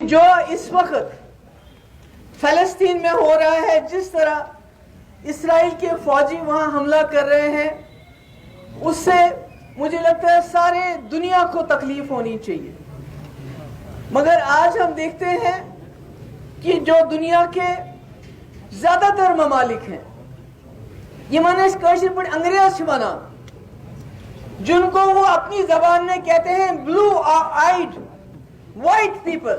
جو اس وقت فلسطین میں ہو رہا ہے، جس طرح اسرائیل کے فوجی وہاں حملہ کر رہے ہیں، اس سے مجھے لگتا ہے سارے دنیا کو تکلیف ہونی چاہیے. مگر آج ہم دیکھتے ہیں کہ جو دنیا کے زیادہ تر ممالک ہیں، یہ مانے اس کاشر پر انگریز بنا، جن کو وہ اپنی زبان میں کہتے ہیں بلو آئیڈ وائٹ پیپل،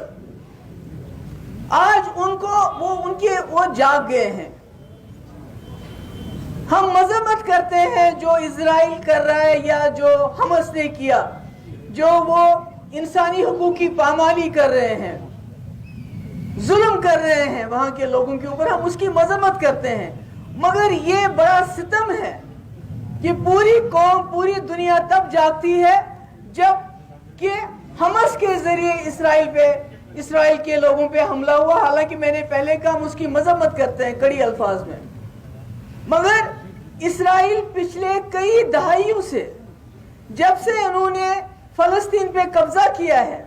آج وہ جاگ گئے ہیں. ہم مذمت کرتے ہیں جو اسرائیل کر رہا ہے یا جو حماس نے کیا، جو وہ انسانی حقوق کی پامالی کر رہے ہیں، ظلم کر رہے ہیں وہاں کے لوگوں کے اوپر، ہم اس کی مذمت کرتے ہیں. مگر یہ بڑا ستم ہے کہ پوری قوم، پوری دنیا تب جاگتی ہے جب کہ حماس کے ذریعے اسرائیل کے لوگوں پہ حملہ ہوا. حالانکہ میں نے پہلے کہا ہم اس کی مذمت کرتے ہیں کڑی الفاظ میں، مگر اسرائیل پچھلے کئی دہائیوں سے، جب سے انہوں نے فلسطین پہ قبضہ کیا ہے،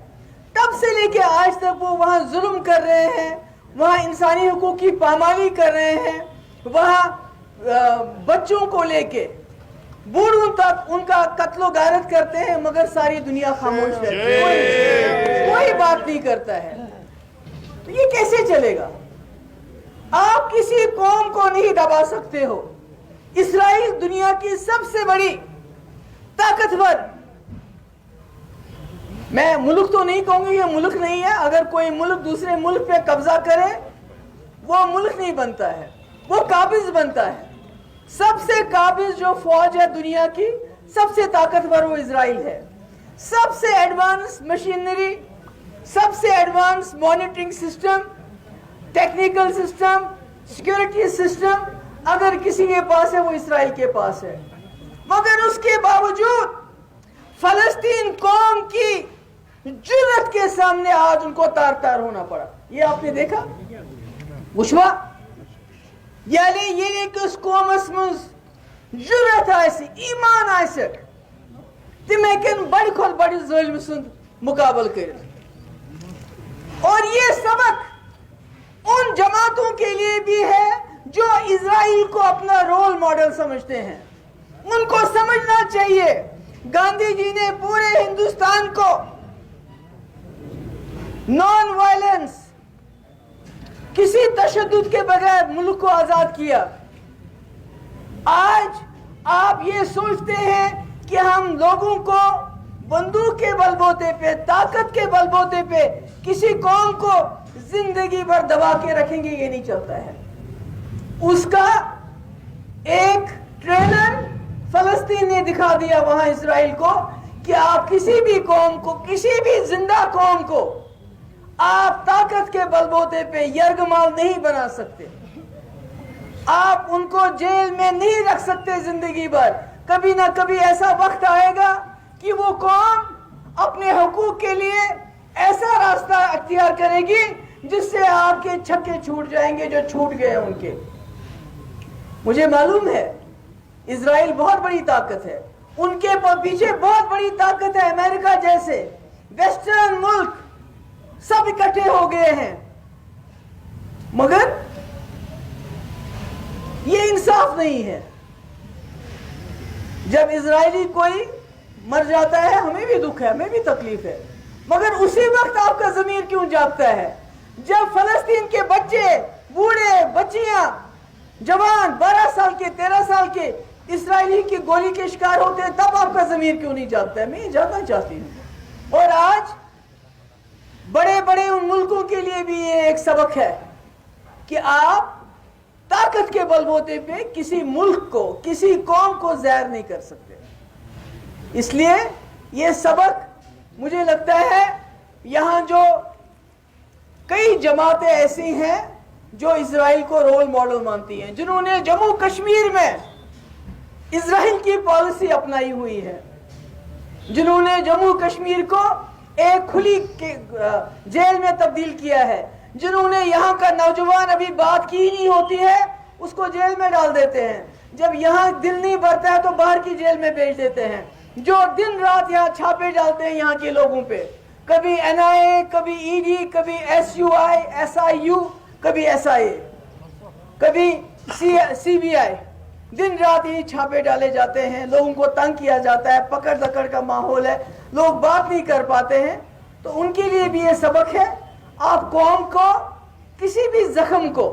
تب سے لے کے آج تک وہ وہاں ظلم کر رہے ہیں، وہاں انسانی حقوق کی پامالی کر رہے ہیں، وہاں بچوں کو لے کے بوڑھوں تک ان کا قتل و غارت کرتے ہیں. مگر ساری دنیا خاموش رہتی ہے، کوئی بات نہیں کرتا ہے. تو یہ کیسے چلے گا؟ آپ کسی قوم کو نہیں دبا سکتے ہو. اسرائیل دنیا کی سب سے بڑی طاقتور، میں ملک تو نہیں کہوں گی، یہ ملک نہیں ہے. اگر کوئی ملک دوسرے ملک پہ قبضہ کرے وہ ملک نہیں بنتا ہے، وہ قابض بنتا ہے. سب سے قابض جو فوج ہے دنیا کی، سب سے طاقتور وہ اسرائیل ہے. سب سے ایڈوانس مشینری، سب سے advance monitoring system, technical system, security system اگر کسی کے پاس ہے وہ اسرائیل کے پاس ہے. مگر اس کے باوجود فلسطین قوم کی جرأت کے سامنے آج ان کو تار تار ہونا پڑا. یہ آپ نے دیکھا وشوا، یعنی یہ نہیں کہ اس قومس منز جرأت آئیسی، ایمان آئیسی تم ایکن بڑی کھول بڑی ظلم سند مقابل کریں. اور یہ سبق ان جماعتوں کے لیے بھی ہے جو اسرائیل کو اپنا رول ماڈل سمجھتے ہیں. ان کو سمجھنا چاہیے گاندھی جی نے پورے ہندوستان کو نان وائلنس، کسی تشدد کے بغیر ملک کو آزاد کیا. آج آپ یہ سوچتے ہیں کہ ہم لوگوں کو بندوق کے بل بوتے پہ، طاقت کے بل بوتے پہ کسی قوم کو زندگی بھر دبا کے رکھیں گے، یہ نہیں چلتا ہے. اس کا ایک ٹریلر فلسطین نے دکھا دیا وہاں اسرائیل کو کہ آپ کسی بھی قوم کو، کسی بھی زندہ قوم کو آپ طاقت کے بل بوتے پہ یرغمال نہیں بنا سکتے. آپ ان کو جیل میں نہیں رکھ سکتے زندگی بھر. کبھی نہ کبھی ایسا وقت آئے گا کہ وہ قوم اپنے حقوق کے لیے ایسا راستہ اختیار کرے گی جس سے آپ کے چھکے چھوٹ جائیں گے جو چھوٹ گئے ان کے. مجھے معلوم ہے اسرائیل بہت بڑی طاقت ہے، ان کے پیچھے بہت بڑی طاقت ہے. امریکہ جیسے ویسٹرن ملک سب اکٹھے ہو گئے ہیں، مگر یہ انصاف نہیں ہے. جب اسرائیلی کوئی مر جاتا ہے ہمیں بھی دکھ ہے، ہمیں بھی تکلیف ہے، مگر اسی وقت آپ کا ضمیر کیوں جاگتا ہے جب فلسطین کے بچے، بوڑھے، بچیاں، جوان 12 سال کے، 13 سال کے اسرائیلی کی گولی کے شکار ہوتے ہیں؟ تب آپ کا ضمیر کیوں نہیں جاگتا ہے؟ میں یہ جاننا چاہتی ہوں. اور آج بڑے بڑے ان ملکوں کے لیے بھی یہ ایک سبق ہے کہ آپ طاقت کے بل بوتے پہ کسی ملک کو، کسی قوم کو زہر نہیں کر سکتے. اس لیے یہ سبق مجھے لگتا ہے یہاں جو کئی جماعتیں ایسی ہیں جو اسرائیل کو رول ماڈل مانتی ہیں، جنہوں نے جموں کشمیر میں اسرائیل کی پالیسی اپنائی ہوئی ہے، جنہوں نے جموں کشمیر کو ایک کھلی جیل میں تبدیل کیا ہے، جنہوں نے یہاں کا نوجوان ابھی بات کی نہیں ہوتی ہے اس کو جیل میں ڈال دیتے ہیں، جب یہاں دل نہیں بھرتا ہے تو باہر کی جیل میں بھیج دیتے ہیں، جو دن رات یہاں چھاپے ڈالتے ہیں یہاں کے لوگوں پہ. کبھی NIA, کبھی ED, کبھی SUI, SIU, کبھی SIA, کبھی CBI. دن رات ہی چھاپے ڈالے جاتے ہیں, لوگوں کو تنگ کیا جاتا ہے, پکڑ دکڑ کا ماحول ہے, لوگ بات نہیں کر پاتے ہیں. تو ان کے لیے بھی یہ سبق ہے, آپ قوم کو کسی بھی زخم کو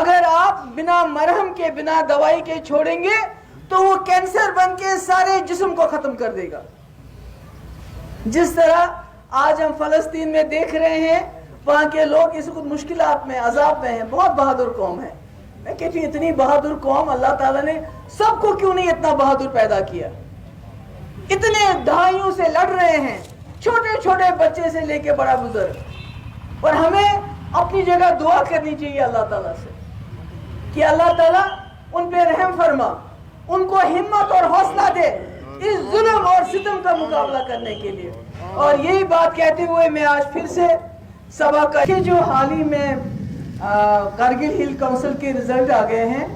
اگر آپ بنا مرہم کے, بنا دوائی کے چھوڑیں گے تو وہ کینسر بن کے سارے جسم کو ختم کر دے گا. جس طرح آج ہم فلسطین میں دیکھ رہے ہیں, وہاں کے لوگ اس وقت مشکلات میں, عذاب میں ہیں. بہت بہادر قوم ہے. میں کہتی ہوں اتنی بہادر قوم اللہ تعالیٰ نے سب کو کیوں نہیں اتنا بہادر پیدا کیا. اتنے دہائیوں سے لڑ رہے ہیں, چھوٹے چھوٹے بچے سے لے کے بڑا بزرگ. اور ہمیں اپنی جگہ دعا کرنی چاہیے اللہ تعالیٰ سے کہ اللہ تعالیٰ ان پہ رحم فرما, ان کو ہمت اور حوصلہ دے اس ظلم اور ستم کا مقابلہ کرنے کے لیے. اور یہی بات کہتے ہوئے میں آج پھر سے سبا کا کہ جو حال ہی میں کارگل ہل کونسل کے رزلٹ آ گئے ہیں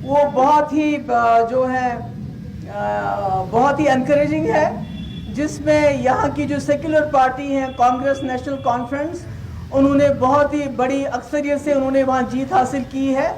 وہ بہت ہی جو ہے بہت ہی انکریجنگ ہے, جس میں یہاں کی جو سیکولر پارٹی ہیں, کانگریس نیشنل کانفرنس, انہوں نے بہت ہی بڑی اکثریت سے انہوں نے وہاں جیت حاصل کی ہے.